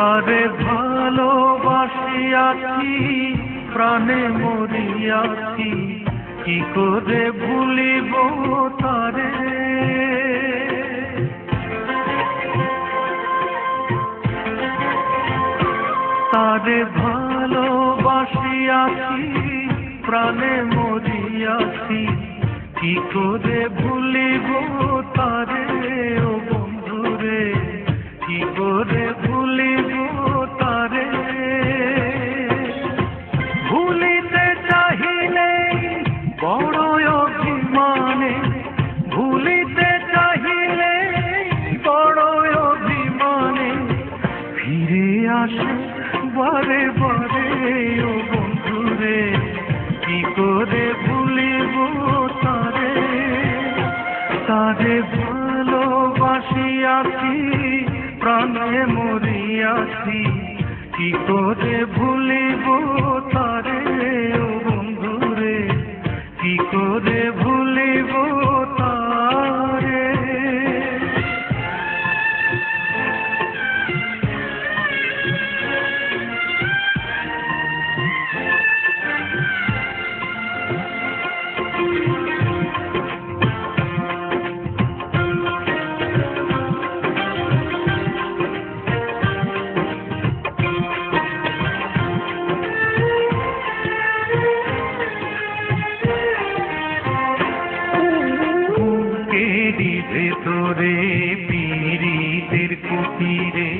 তারে ভালোবাসিয়াছি, প্রাণে মরিয়াছি, কি করে ভুলিব তারে। তারে ভালোবাসিয়াছি, প্রাণে মরিয়াছি, কি করে ভুলিব তারে। ও বন্ধুরে, কি করে ভুলিব তারে। ভুলিতে চাহিলে বড় অভিমানে, ভুলিতে চাহিলে বড় অভিমানে, ফিরে আসে বারে বারে। ও বন্ধুরে, কি করে ভুলিব তারে। তারে ভালোবাসিয়াছি, প্রাণে মরিয়াছি, কি করে ভুলিব তারে। ও বন্ধুরে, কি করে ভুলিব তারে। ভেতরে পীড়িতের কুটিরে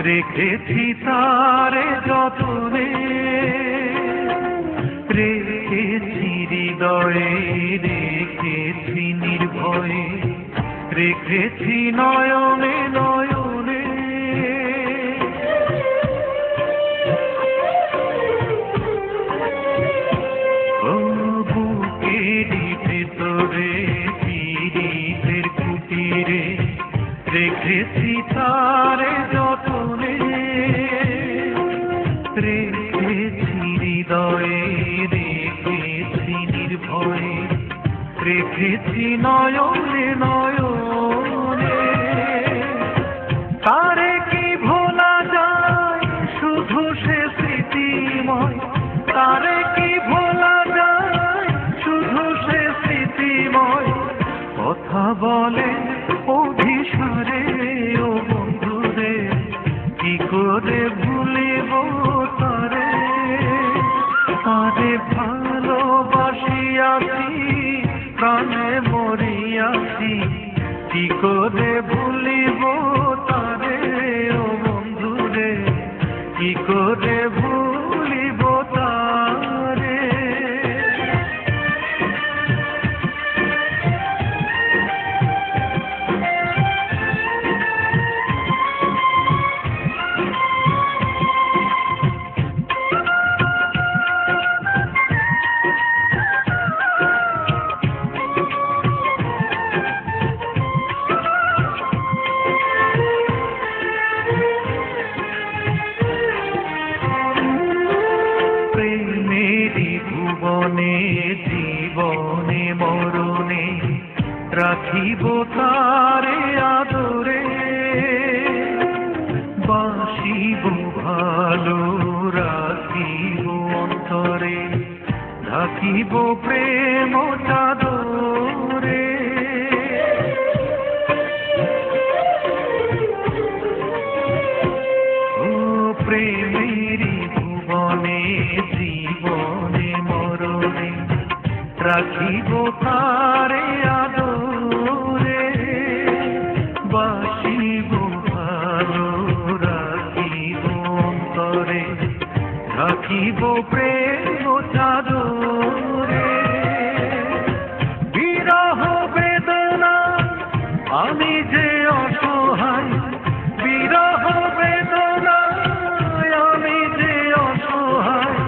রেখেছি তারে যতনে, রেখেছি হৃদয়ে, রেখেছি নির্ভয়ে, রেখেছি নয়নে নয়নে। ও বুকেরই ভেতরে পীড়িতের কুটিরে রেখেছি তারে যতনে, রেখেছি হৃদয়ে, রেখেছি নির্ভয়ে, রেখেছি নয়নে নয়নে। তারে কি ভোলা যায়, শুধু সে স্মৃতিময়। তারে কি ভোলা যায়, শুধু সে স্মৃতিময়। কথা বলে অভিসারে। ও বন্ধুরে, কি করে ভুলিব তারে। তারে ভালোবাসিয়াছি, প্রাণে মরিয়াছি, কি করে ভুলিব তারে। ও বন্ধুরে, কি করে ভুলিব তারে। ভুবনে জীবনে মরণে রাখিব তারে আদরে। বাসিব ভালো, রাখিব অন্তরে, ঢাকিব প্রেম চাদরে। ও প্রেমেরই ভুবনে জীবনে মরণে রাখিব তারে আদরে। বাসিব ভালো, রাখিব অন্তরে, রাখিব প্রেম চাদরে। বিরহ বেদনা আমি যে অসহায়, বিরহ বেদনা আমি যে অসহায়,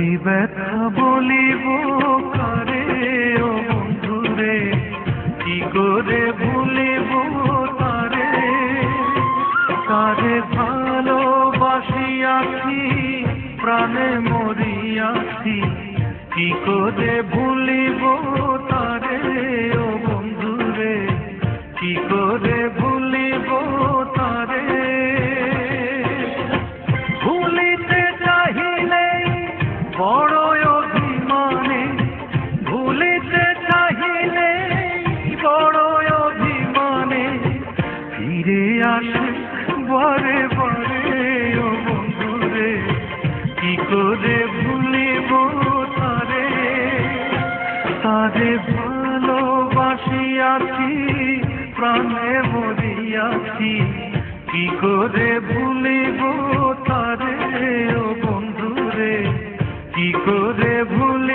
এই ব্যথা বলিব কারে। ও বন্ধুরে, কি করে ভুলিব তারে। তারে ভালোবাসিয়াছি, প্রাণে মরিয়াছি, কি করে ভুলিব তারে। ও বন্ধুরে, কি করে ভুলিব তারে। আসে বারে বারে ও বন্ধুরে, কি করে ভুলিব তারে, তারে ভালোবাসিয়াছি প্রাণে মরিয়াছি, কি করে ভুলিব তারে ও বন্ধুরে, কি করে ভুল